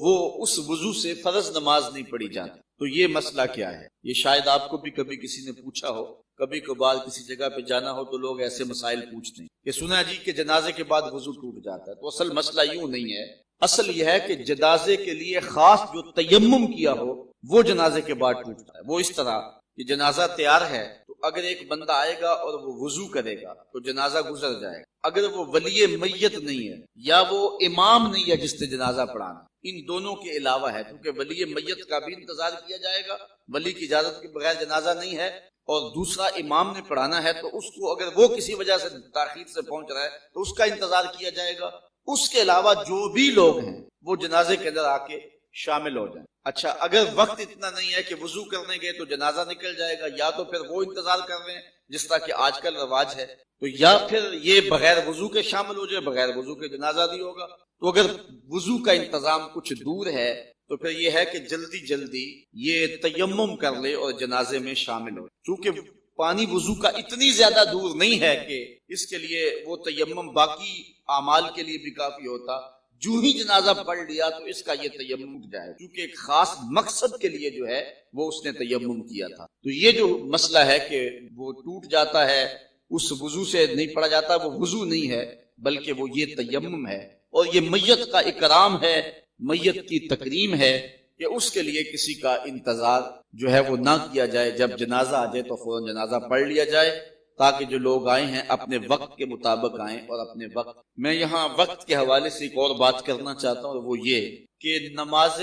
وہ اس وضو سے فرض نماز نہیں پڑھی جاتی، تو یہ مسئلہ کیا ہے؟ یہ شاید آپ کو بھی کبھی کسی نے پوچھا ہو، کبھی کبھار کسی جگہ پہ جانا ہو تو لوگ ایسے مسائل پوچھتے ہیں کہ سنا جی کہ جنازے کے بعد وضو ٹوٹ جاتا ہے۔ تو اصل مسئلہ یوں نہیں ہے، اصل یہ ہے کہ جنازے کے لیے خاص جو تیمم کیا ہو وہ جنازے کے بعد ٹوٹتا ہے۔ وہ اس طرح کہ جنازہ تیار ہے تو اگر ایک بندہ آئے گا اور وہ وضو کرے گا تو جنازہ گزر جائے گا۔ اگر وہ ولی میت نہیں ہے یا وہ امام نہیں ہے جس سے جنازہ پڑھانا، ان دونوں کے علاوہ ہے، کیونکہ ولی میت کا بھی انتظار کیا جائے گا، ولی کی اجازت کے بغیر جنازہ نہیں ہے، اور دوسرا امام نے پڑھانا ہے تو اس کو اگر وہ کسی وجہ سے تاخیر سے پہنچ رہا ہے تو اس کا انتظار کیا جائے گا۔ اس کے علاوہ جو بھی لوگ ہیں وہ جنازے کے اندر آ کے شامل ہو جائیں۔ اچھا، اگر وقت اتنا نہیں ہے کہ وضو کرنے گئے تو جنازہ نکل جائے گا، یا تو پھر وہ انتظار کر رہے ہیں جس طرح کہ آج کل رواج ہے، تو یا پھر یہ بغیر وضو کے شامل ہو جائے، بغیر وضو کے جنازہ نہیں ہوگا۔ تو اگر وضو کا انتظام کچھ دور ہے تو پھر یہ ہے کہ جلدی جلدی یہ تیمم کر لے اور جنازے میں شامل ہو، چونکہ پانی وضو کا اتنی زیادہ دور نہیں ہے کہ اس کے لیے وہ تیمم باقی اعمال کے لیے بھی کافی ہوتا، جو ہی جنازہ پڑھ لیا تو اس کا یہ تیمم اٹھ جائے، کیونکہ ایک خاص مقصد کے لیے جو ہے وہ اس نے تیمم کیا تھا۔ تو یہ جو مسئلہ ہے کہ وہ ٹوٹ جاتا ہے، اس وضو سے نہیں پڑھا جاتا، وہ وضو نہیں ہے بلکہ وہ یہ تیمم ہے، اور یہ میت کا اکرام ہے، میت کی تکریم ہے کہ اس کے لیے کسی کا انتظار جو ہے وہ نہ کیا جائے، جب جنازہ آ جائے تو فوراً جنازہ پڑھ لیا جائے، تاکہ جو لوگ آئے ہیں اپنے وقت کے مطابق آئیں اور اپنے وقت۔ میں یہاں وقت کے حوالے سے ایک اور بات کرنا چاہتا ہوں، وہ یہ کہ نماز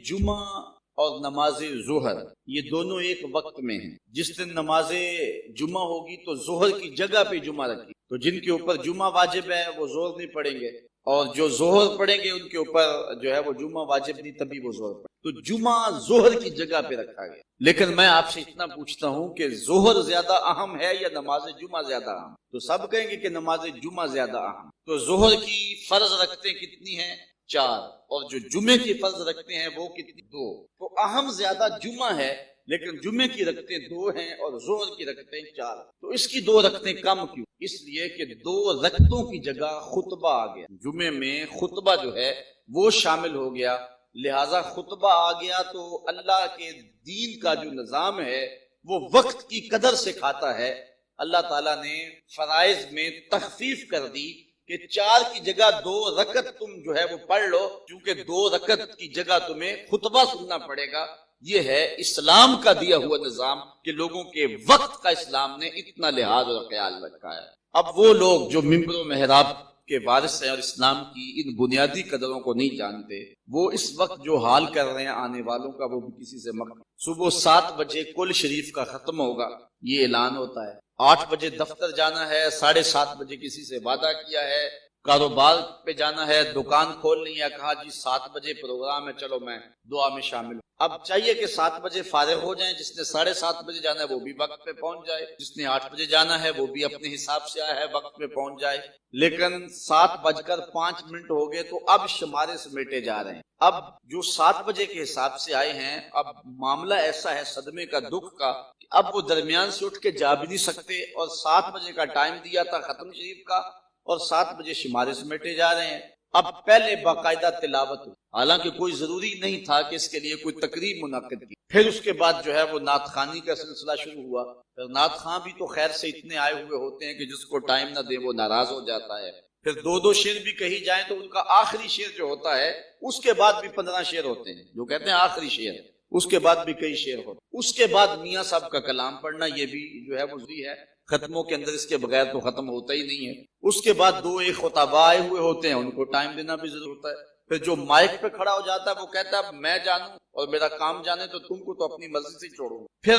جمعہ اور نماز ظہر یہ دونوں ایک وقت میں ہیں۔ جس دن نماز جمعہ ہوگی تو ظہر کی جگہ پہ جمعہ رکھی، تو جن کے اوپر جمعہ واجب ہے وہ ظہر نہیں پڑھیں گے، اور جو ظہر پڑھیں گے ان کے اوپر جو ہے وہ جمعہ واجب نہیں، تبھی وہ ظہر پڑھیں۔ تو جمعہ ظہر کی جگہ پہ رکھا گیا، لیکن میں آپ سے اتنا پوچھتا ہوں کہ ظہر زیادہ اہم ہے یا نماز جمعہ زیادہ اہم؟ تو سب کہیں گے کہ نماز جمعہ زیادہ اہم۔ تو ظہر کی فرض رکھتے کتنی ہیں؟ 4، اور جو جمعے کی فرض رکھتے ہیں وہ کتنی؟ 2۔ تو اہم زیادہ جمعہ ہے، لیکن جمعے کی رکھتے 2 ہیں اور ظہر کی رکھتے 4۔ تو اس کی 2 رکھتے کم کیوں؟ اس لیے کہ 2 رکعتوں کی جگہ خطبہ آ گیا، جمعے میں خطبہ جو ہے وہ شامل ہو گیا، لہٰذا خطبہ آ گیا تو اللہ کے دین کا جو نظام ہے وہ وقت کی قدر سکھاتا ہے۔ اللہ تعالیٰ نے فرائض میں تخفیف کر دی کہ 4 کی جگہ 2 رکعت تم جو ہے وہ پڑھ لو، کیونکہ 2 رکعت کی جگہ تمہیں خطبہ سننا پڑے گا۔ یہ ہے اسلام کا دیا ہوا نظام کہ لوگوں کے وقت کا اسلام نے اتنا لحاظ اور خیال رکھا ہے۔ اب وہ لوگ جو ممبر و محراب کے وارث ہیں اور اسلام کی ان بنیادی قدروں کو نہیں جانتے، وہ اس وقت جو حال کر رہے ہیں آنے والوں کا، وہ بھی کسی سے مت۔ صبح 7 بجے کل شریف کا ختم ہوگا، یہ اعلان ہوتا ہے، 8 بجے دفتر جانا ہے، 7:30 بجے کسی سے وعدہ کیا ہے، کاروبار پہ جانا ہے، دکان کھولنی ہے، کہا جی 7 بجے پروگرام ہے، چلو میں دعا میں شامل ہوں۔ اب چاہیے کہ 7 بجے فارغ ہو جائیں، جس نے 7:30 بجے جانا ہے وہ بھی وقت پہ پہنچ جائے، جس نے 8 بجے جانا ہے وہ بھی اپنے حساب سے آیا ہے وقت پہ پہنچ جائے۔ لیکن 7:05 ہو گئے تو اب شمارے سمیٹے جا رہے ہیں۔ اب جو 7 بجے کے حساب سے آئے ہیں، اب معاملہ ایسا ہے صدمے کا، دکھ کا، کہ اب وہ درمیان سے اٹھ کے جا بھی نہیں سکتے، اور 7 بجے کا ٹائم دیا تھا ختم شریف کا، اور 7 بجے شمارے سمیٹے جا رہے ہیں۔ اب پہلے باقاعدہ تلاوت ہوئی، حالانکہ کوئی ضروری نہیں تھا کہ اس کے لیے کوئی تقریب منعقد کی۔ پھر اس کے بعد جو ہے وہ نعت خوانی کا سلسلہ شروع ہوا۔ پھر نعت خواں بھی تو خیر سے اتنے آئے ہوئے ہوتے ہیں کہ جس کو ٹائم نہ دے وہ ناراض ہو جاتا ہے۔ پھر 2 شعر بھی کہی جائیں تو ان کا آخری شعر جو ہوتا ہے اس کے بعد بھی 15 شعر ہوتے ہیں، جو کہتے ہیں آخری شعر، اس کے بعد بھی کئی شعر ہوتے ہیں۔ اس کے بعد میاں صاحب کا کلام پڑھنا، یہ بھی جو ہے وہ ضروری ہے، ختموں کے اندر اس کے بغیر تو ختم ہوتا ہی نہیں ہے۔ اس کے بعد 2 خطباء آئے ہوئے ہوتے ہیں، ان کو ٹائم دینا بھی ضروری ہوتا ہے۔ پھر جو مائک پہ کھڑا ہو جاتا ہے وہ کہتا ہے میں جانوں اور میرا کام جانے تو تم کو تو اپنی مرضی سے چھوڑوں۔ پھر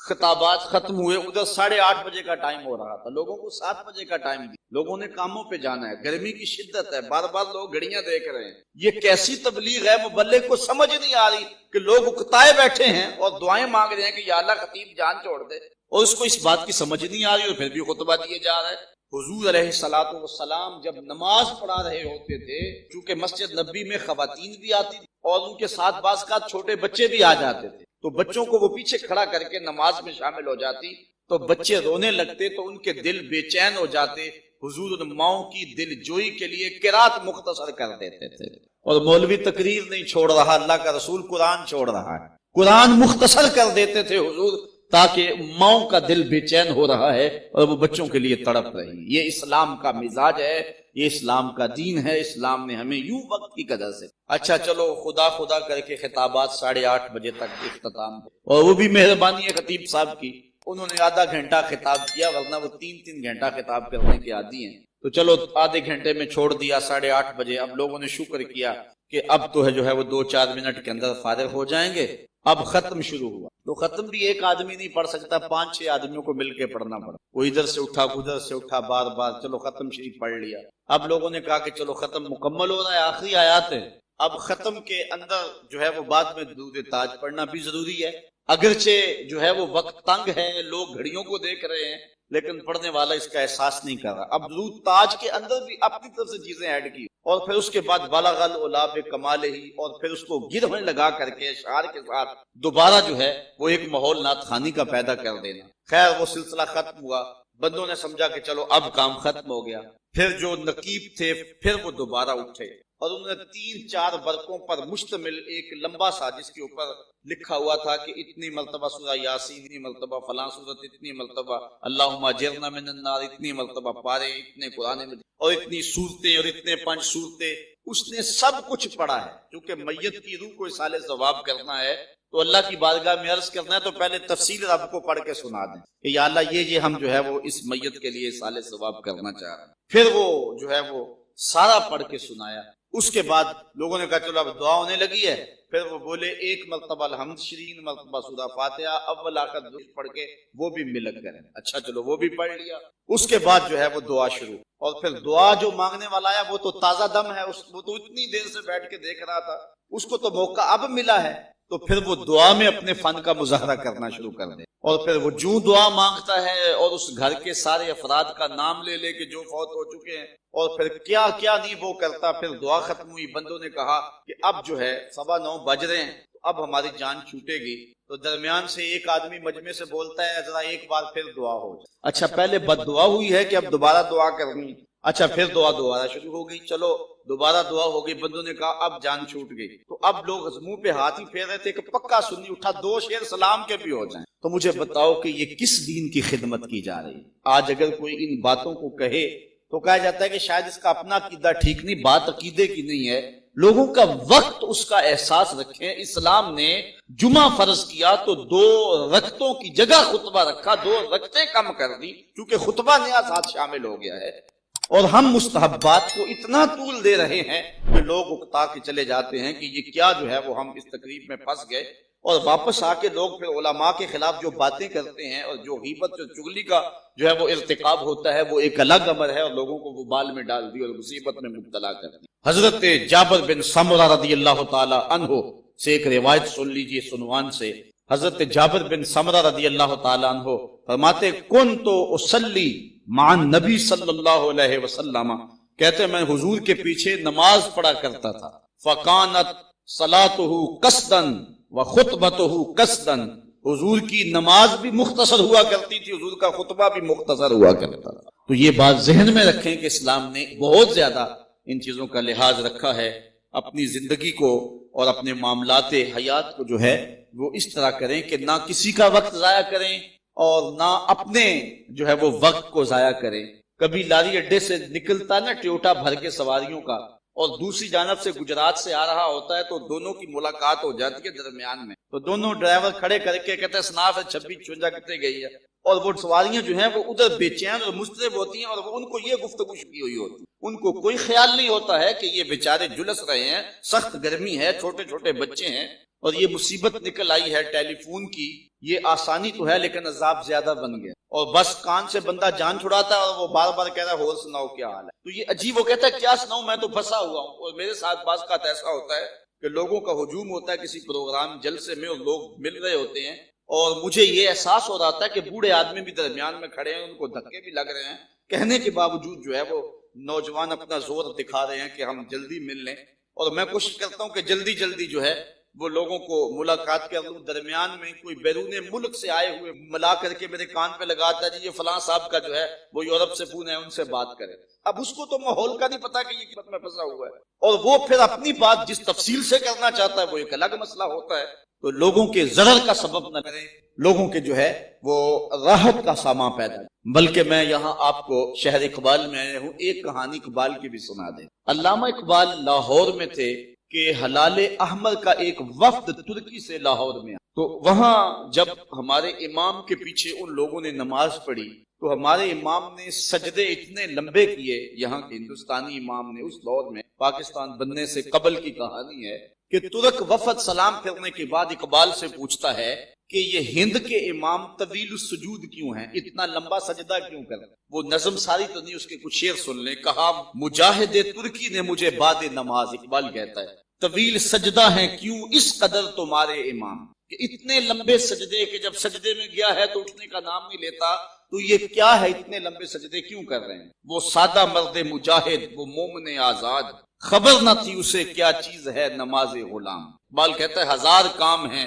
خطابات ختم ہوئے، ادھر 8:30 بجے کا ٹائم ہو رہا تھا، لوگوں کو 7 بجے کا ٹائم دیا، لوگوں نے کاموں پہ جانا ہے، گرمی کی شدت ہے، بار بار لوگ گھڑیاں دیکھ رہے ہیں۔ یہ کیسی تبلیغ ہے، مبلغ کو سمجھ نہیں آ رہی کہ لوگ اکتائے بیٹھے ہیں اور دعائیں مانگ رہے ہیں کہ یا اللہ خطیب جان چھوڑ دے، اور اس کو اس بات کی سمجھ نہیں آ رہی اور پھر بھی خطبہ دیے جا رہا ہے۔ حضور علیہ الصلوۃ والسلام جب نماز پڑھا رہے ہوتے تھے، چونکہ مسجد نبی میں خواتین بھی آتی تھی اور ان کے ساتھ بعض کا چھوٹے بچے بھی آ جاتے تھے، تو بچوں کو وہ پیچھے کھڑا کر کے نماز میں شامل ہو جاتی، تو بچے رونے لگتے تو ان کے دل بے چین ہو جاتے، حضور ان ماؤں کی دل جوئی کے لیے قرات مختصر کر دیتے تھے۔ اور مولوی تقریر نہیں چھوڑ رہا، اللہ کا رسول قرآن چھوڑ رہا ہے، قرآن مختصر کر دیتے تھے حضور، تاکہ ماؤں کا دل بے چین ہو رہا ہے اور وہ بچوں کے لیے تڑپ رہی۔ یہ اسلام کا مزاج ہے، یہ اسلام کا دین ہے، اسلام نے ہمیں یوں وقت کی قدر سے۔ اچھا چلو خدا خدا کر کے خطابات 8:30 بجے تک اختتام، اور وہ بھی مہربانی ہے خطیب صاحب کی، انہوں نے آدھا گھنٹہ خطاب کیا، ورنہ وہ 3 گھنٹہ خطاب کرنے کے عادی ہیں، تو چلو آدھے گھنٹے میں چھوڑ دیا 8:30 بجے۔ اب لوگوں نے شکر کیا کہ اب تو ہے جو ہے وہ 2-4 منٹ کے اندر فارغ ہو جائیں گے۔ اب ختم شروع ہوا، تو ختم بھی ایک آدمی نہیں پڑھ سکتا، 5-6 آدمیوں کو مل کے پڑھنا پڑا، وہ ادھر سے اٹھا ادھر سے اٹھا، بار بار چلو ختم شریف پڑھ لیا۔ اب لوگوں نے کہا کہ چلو ختم مکمل ہو رہا ہے، آخری آیات ہے، اب ختم کے اندر جو ہے وہ بعد میں درود تاج پڑھنا بھی ضروری ہے، اگرچہ جو ہے وہ وقت تنگ ہے، لوگ گھڑیوں کو دیکھ رہے ہیں، لیکن پڑھنے والا اس کا احساس نہیں کر رہا. اب درود تاج کے اندر بھی اپنی طرف سے چیزیں ایڈ کی اور پھر اس کے بعد بلغ العلا بکمالہ اور پھر اس کو گرہ لگا کر کے اشعار کے ساتھ دوبارہ جو ہے وہ ایک ماحول نعت خوانی کا پیدا کر دینا. خیر وہ سلسلہ ختم ہوا، بندوں نے سمجھا کہ چلو اب کام ختم ہو گیا. پھر جو نقیب تھے پھر وہ دوبارہ اٹھے اور انہوں نے 3-4 برقوں پر مشتمل ایک لمبا سا جس کے اوپر لکھا ہوا تھا کہ اتنی مرتبہ سورہ یاسین، اتنی مرتبہ فلاں سورت، اتنی مرتبہ اللہم اجرنا من النار، اتنی مرتبہ پارے، اتنے قرآن میں اور اتنی صورتیں اور اتنے 5 صورتیں، اس نے سب کچھ پڑھا ہے. کیونکہ میت کی روح کو اصال ثواب کرنا ہے تو اللہ کی بارگاہ میں عرض کرنا ہے تو پہلے تفصیل رب کو پڑھ کے سنا دیں کہ یا اللہ یہ ہم جو ہے وہ اس میت کے لیے اصال ثواب کرنا چاہ رہے ہیں. پھر وہ جو ہے وہ سارا پڑھ کے سنایا. اس کے بعد لوگوں نے کہا چلو اب دعا ہونے لگی ہے. پھر وہ بولے 1 مرتبہ الحمد، 20 مرتبہ سورہ فاتحہ اول آخر درود پڑھ کے وہ بھی ملک کریں. اچھا چلو وہ بھی پڑھ لیا. اس کے بعد جو ہے وہ دعا شروع، اور پھر دعا جو مانگنے والا آیا وہ تو تازہ دم ہے، وہ تو اتنی دیر سے بیٹھ کے دیکھ رہا تھا، اس کو تو موقع اب ملا ہے، تو پھر وہ دعا میں اپنے فن کا مظاہرہ کرنا شروع کر دے. اور پھر وہ جو دعا مانگتا ہے اور اس گھر کے سارے افراد کا نام لے لے کے جو فوت ہو چکے ہیں اور پھر کیا کیا نہیں وہ کرتا. پھر دعا ختم ہوئی، بندوں نے کہا کہ اب جو ہے 9:15 بج رہے ہیں، اب ہماری جان چھوٹے گی. تو درمیان سے ایک آدمی مجمع سے بولتا ہے ذرا ایک بار پھر دعا ہو جائے. اچھا پہلے بد دعا ہوئی ہے کہ اب دوبارہ دعا کرنی. اچھا پھر دعا دوبارہ شروع ہو گئی. چلو دوبارہ دعا ہو گئی. بندوں نے کہا اب جان چھوٹ گئی. تو اب لوگ منہ پہ ہاتھ ہی پھیر رہے تھے کہ پکا سنی اٹھا 2 شعر سلام کے بھی ہو جائیں. تو مجھے بتاؤ کہ یہ کس دین کی خدمت کی جا رہی ہے؟ آج اگر کوئی ان باتوں کو کہے تو کہا جاتا ہے کہ شاید اس کا اپنا عقیدہ ٹھیک نہیں، بات عقیدے کی نہیں ہے. لوگوں کا وقت اس کا احساس رکھیں. اسلام نے جمعہ فرض کیا تو 2 رکعتوں کی جگہ خطبہ رکھا، 2 رکعتیں کم کر دی کیونکہ خطبہ نیا ساتھ شامل ہو گیا ہے. اور ہم مستحبات کو اتنا طول دے رہے ہیں کہ لوگ اکتا کے چلے جاتے ہیں کہ یہ کیا جو ہے وہ ہم اس تقریب میں پھنس گئے. اور واپس آ کے لوگ پھر علماء کے خلاف جو باتیں کرتے ہیں اور جو غیبت اور چغلی کا جو ہے وہ ارتکاب ہوتا ہے وہ ایک الگ امر ہے، اور لوگوں کو وہ بال میں ڈال دی اور مصیبت میں مبتلا کر دی. حضرت جابر بن سمرہ رضی اللہ تعالی عنہ سے ایک روایت سن لیجئے عنوان سے. حضرت جابر بن سمرہ رضی اللہ تعالی عنہ فرماتے کنت اصلی مع النبی صلی اللہ علیہ وسلم، کہتے میں حضور کے پیچھے نماز پڑھا کرتا تھا. فکانت صلاتہ قصدا وخطبتہ قصدا، حضور کی نماز بھی مختصر ہوا کرتی تھی، حضور کا خطبہ بھی مختصر ہوا کرتا تھا. تو یہ بات ذہن میں رکھیں کہ اسلام نے بہت زیادہ ان چیزوں کا لحاظ رکھا ہے. اپنی زندگی کو اور اپنے معاملات حیات کو جو ہے وہ اس طرح کریں کہ نہ کسی کا وقت ضائع کریں اور نہ اپنے جو ہے وہ وقت کو ضائع کریں. کبھی لاری اڈے سے نکلتا نا ٹیوٹا بھر کے سواریوں کا اور دوسری جانب سے گجرات سے آ رہا ہوتا ہے تو دونوں کی ملاقات ہو جاتی ہے درمیان میں. تو دونوں ڈرائیور کھڑے کر کے کہتے ہیں سناف ہے 26-56 کتنے گئی ہے، اور وہ سواریاں جو ہیں وہ ادھر بے چین اور مضطرب ہوتی ہیں اور وہ ان کو یہ گفتگو کی ہوئی ہوتی ہے. ان کو کوئی خیال نہیں ہوتا ہے کہ یہ بیچارے جلس رہے ہیں، سخت گرمی ہے، چھوٹے چھوٹے بچے ہیں اور یہ مصیبت نکل آئی ہے ٹیلی فون کی. یہ آسانی تو ہے لیکن عذاب زیادہ بن گیا، اور بس کان سے بندہ جان چھڑاتا ہے اور وہ بار بار کہہ رہا ہے اور سناؤ کیا حال ہے. تو یہ عجیب، وہ کہتا ہے کیا سناؤں میں تو پھنسا ہوا ہوں. اور میرے ساتھ بعض کا ایسا ہوتا ہے کہ لوگوں کا ہجوم ہوتا ہے کسی پروگرام جلسے میں اور لوگ مل رہے ہوتے ہیں اور مجھے یہ احساس ہو رہا تھا کہ بوڑھے آدمی بھی درمیان میں کھڑے ہیں، ان کو دھکے بھی لگ رہے ہیں، کہنے کے باوجود جو ہے وہ نوجوان اپنا زور دکھا رہے ہیں کہ ہم جلدی مل لیں. اور میں کوشش کرتا ہوں کہ جلدی جلدی جو ہے وہ لوگوں کو ملاقات کر لوں. درمیان میں کوئی بیرون ملک سے آئے ہوئے ملا کر کے میرے کان پہ لگاتا ہے جی یہ فلاں صاحب کا جو ہے وہ یورپ سے فون ہے، ان سے بات کرے. اب اس کو تو ماحول کا نہیں پتا کہ یہ قسمت میں پھنسا ہوا ہے، اور وہ پھر اپنی بات جس تفصیل سے کرنا چاہتا ہے وہ ایک الگ مسئلہ ہوتا ہے. تو لوگوں کے ضرر کا سبب نہ کریں، لوگوں کے جو ہے وہ راحت کا سامان پیدا. بلکہ میں یہاں آپ کو شہر اقبال میں آیا ہوں، ایک کہانی اقبال کی بھی سنا دیں. علامہ اقبال لاہور میں تھے کہ ہلال احمر کا ایک وفد ترکی سے لاہور میں آیا. تو وہاں جب ہمارے امام کے پیچھے ان لوگوں نے نماز پڑھی تو ہمارے امام نے سجدے اتنے لمبے کیے. یہاں کے ہندوستانی امام نے، اس دور میں پاکستان بننے سے قبل کی کہانی ہے کہ ترک وفد سلام پھرنے کے بعد اقبال سے پوچھتا ہے کہ یہ ہند کے امام طویل السجود کیوں ہیں، اتنا لمبا سجدہ کیوں کریں. وہ نظم ساری تو نہیں، اس کے کچھ شعر سن لیں. کہا مجاہد ترکی نے مجھے بعد نماز، اقبال کہتا ہے طویل سجدہ ہیں کیوں اس قدر تمہارے امام، کہ اتنے لمبے سجدے کہ جب سجدے میں گیا ہے تو اٹھنے کا نام نہیں لیتا. تو یہ کیا ہے، اتنے لمبے سجدے کیوں کر رہے ہیں؟ وہ سادہ مرد مجاہد، وہ مومن آزاد، خبر نہ تھی اسے کیا چیز ہے نماز غلام۔ اقبال کہتا ہے 1000 کام ہیں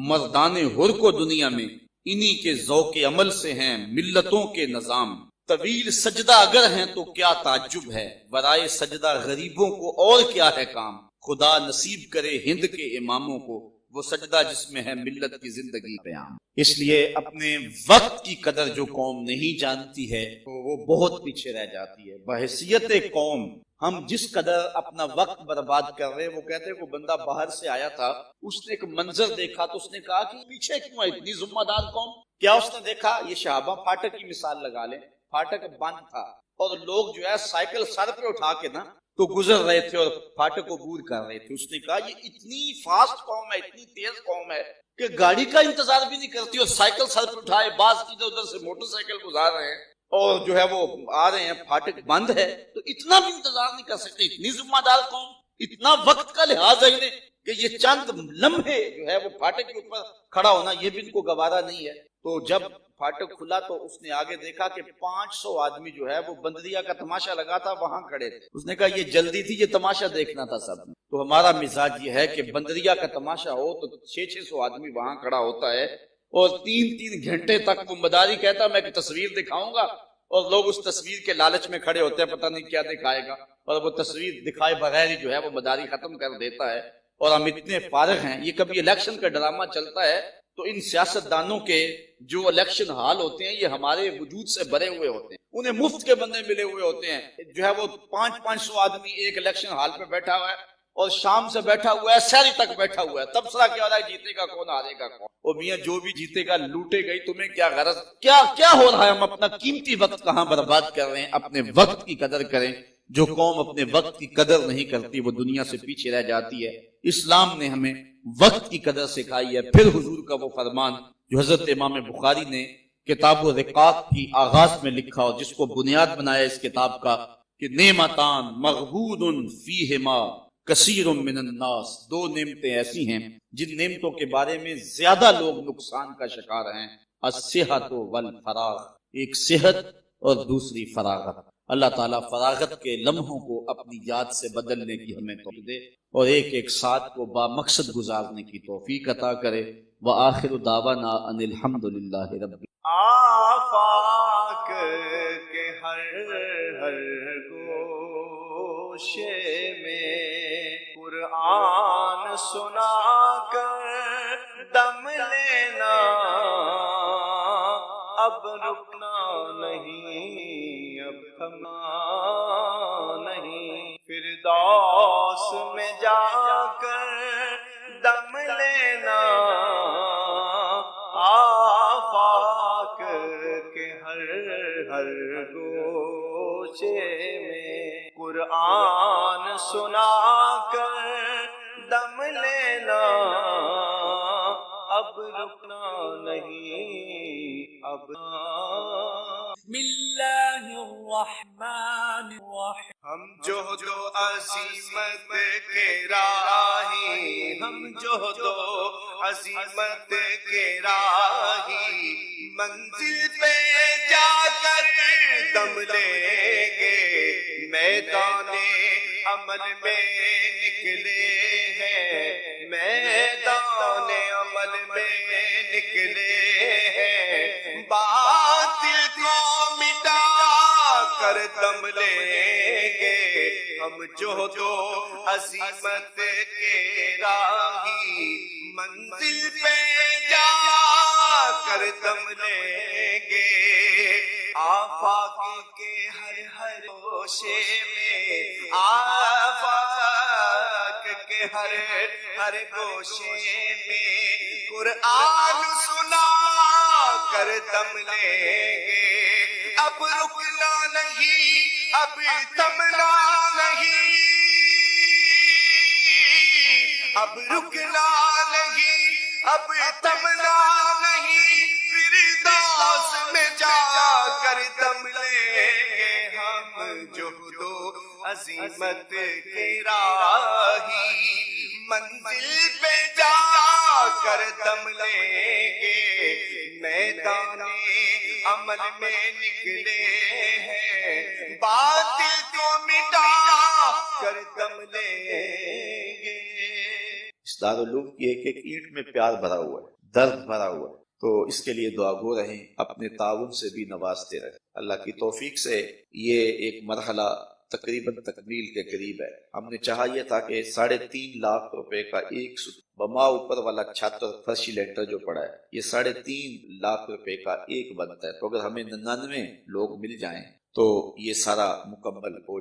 مردان حر کو دنیا میں، انہی کے ذوق عمل سے ہیں ملتوں کے نظام۔ طویل سجدہ اگر ہیں تو کیا تعجب ہے، ورائے سجدہ غریبوں کو اور کیا ہے کام۔ خدا نصیب کرے ہند کے اماموں کو وہ سجدہ جس میں ہے ملت کی زندگی قیام۔ اس لیے اپنے وقت کی قدر جو قوم نہیں جانتی ہے تو وہ بہت پیچھے رہ جاتی ہے۔ بحیثیت قوم ہم جس قدر اپنا وقت برباد کر رہے ہیں، وہ کہتے ہیں کہ بندہ باہر سے آیا تھا، اس نے ایک منظر دیکھا تو اس نے کہا کہ پیچھے کیوں ہے اتنی ذمہ دار قوم۔ کیا اس نے دیکھا؟ یہ شہابہ پھاٹک کی مثال لگا لیں، پھاٹک بند تھا اور لوگ جو ہے سائیکل سر پہ اٹھا کے نا تو گزر رہے تھے اور پھاٹک عبور کر رہے تھے۔ اس نے کہا یہ اتنی فاسٹ قوم ہے، اتنی تیز قوم ہے کہ گاڑی کا انتظار بھی نہیں کرتی اور سائیکل سر پہ اٹھائے، بعض ادھر ادھر سے موٹر سائیکل گزار رہے ہیں اور جو ہے وہ آ رہے ہیں، پھاٹک بند ہے تو اتنا بھی انتظار نہیں کر سکتے۔ اتنی ذمہ دار قوم، اتنا وقت کا لحاظ ہے انہیں کہ یہ چند لمحے جو ہے وہ پھاٹک کے اوپر کھڑا ہونا یہ بھی ان کو گوارا نہیں ہے۔ تو جب پھاٹک کھلا تو اس نے آگے دیکھا کہ 500 آدمی جو ہے وہ بندریا کا تماشا لگا تھا وہاں کھڑے تھے۔ اس نے کہا یہ جلدی تھی، یہ تماشا دیکھنا تھا سب نے۔ تو ہمارا مزاج یہ ہے کہ بندریا کا تماشا ہو تو 600 آدمی وہاں کھڑا ہوتا ہے اور 3 گھنٹے تک وہ مداری کہتا میں ایک تصویر دکھاؤں گا اور لوگ اس تصویر کے لالچ میں کھڑے ہوتے ہیں، پتہ نہیں کیا دکھائے گا، اور وہ تصویر دکھائے بغیر ہی جو ہے وہ مداری ختم کر دیتا ہے۔ اور ہم اتنے فارغ ہیں، یہ کبھی الیکشن کا ڈرامہ چلتا ہے تو ان سیاستدانوں کے جو الیکشن ہال ہوتے ہیں یہ ہمارے وجود سے بھرے ہوئے ہوتے ہیں، انہیں مفت کے بندے ملے ہوئے ہوتے ہیں۔ جو ہے وہ 500 آدمی ایک الیکشن ہال پہ بیٹھا ہوا ہے اور شام سے بیٹھا ہوا ہے، سحری تک بیٹھا ہوا ہے، تبصرہ کیا ہو رہا ہے جیتے گا کون ہارے گا کون، اور میاں جو بھی جیتے گا لوٹے گئی، تمہیں کیا غرض، کیا ہو رہا ہے، ہم اپنا قیمتی وقت کہاں برباد کر رہے ہیں۔ اپنے وقت کی قدر کریں، جو قوم اپنے وقت کی قدر نہیں کرتی وہ دنیا سے پیچھے رہ جاتی ہے۔ اسلام نے ہمیں وقت کی قدر سکھائی ہے۔ پھر حضور کا وہ فرمان جو حضرت امام بخاری نے کتاب الرقاق کی آغاز میں لکھا اور جس کو بنیاد بنایا اس کتاب کا کہ نعمتان مغبود فیہما کثیر من الناس، 2 نعمتیں ایسی ہیں جن نعمتوں کے بارے میں زیادہ لوگ نقصان کا شکار ہیں، الصحت والفراغ، ایک صحت اور دوسری فراغت۔ اللہ تعالیٰ فراغت کے لمحوں کو اپنی یاد سے بدلنے کی ہمیں توفیق دے اور ایک ساتھ کو با مقصد گزارنے کی توفیق عطا کرے۔ وآخر دعوانا ان الحمد للہ رب۔ آفاق کے ہر گوشے میں قرآن سنا کر دم لینا، اب رکنا نہیں، اب تھمنا نہیں، فردوس میں جا کر دم لینا، آفاق کے ہر گوشے میں قرآن سنا کر دم لینا، اب رکنا نہیں، اب بسم اللہ الرحمن الرحیم۔ ہم جہد و عزیمت کے راہی، ہم جہد و عزیمت کے راہی، منزل پہ جا کر دم لیں گے، میدان عمل میں نکلے ہیں، میدان عمل میں نکلے ہیں، باطل کو مٹا کر دم لیں گے، ہم جہد و عزیمت کے راہی، منزل پہ جا کر دم لیں گے، آفاق کے ہر گوشے میں، آفاق کے ہر گوشے میں قرآن سنا کر دم لیں گے، اب رکنا نہیں، اب تھمنا نہیں، اب رکنا نہیں، اب تھمنا نہیں، فردوس میں جا کر دم لیں گے، ہم جہد و عزیمت کے راہی، منزل پہ جا کر دم لیں گے، میدان عمل میں نکلے ہیں، باطل کو مٹا کر دم لیں گے۔ اس دارالعلوم کی ایک ایک اینٹ میں پیار بھرا ہوا ہے، درد بھرا ہوا ہے، تو اس کے لیے دعا گو رہیں، اپنے تعاون سے بھی نوازتے رہیں۔ اللہ کی توفیق سے یہ ایک مرحلہ تقریباً تکمیل کے قریب ہے۔ ہم نے چاہا یہ تھا کہ 3.5 لاکھ روپے کا ایک بما اوپر والا چھت اور فرشی لینٹر جو پڑا ہے، یہ 3.5 لاکھ روپے کا ایک بنتا ہے، تو اگر ہمیں 99 لوگ مل جائیں تو یہ سارا مکمل ہو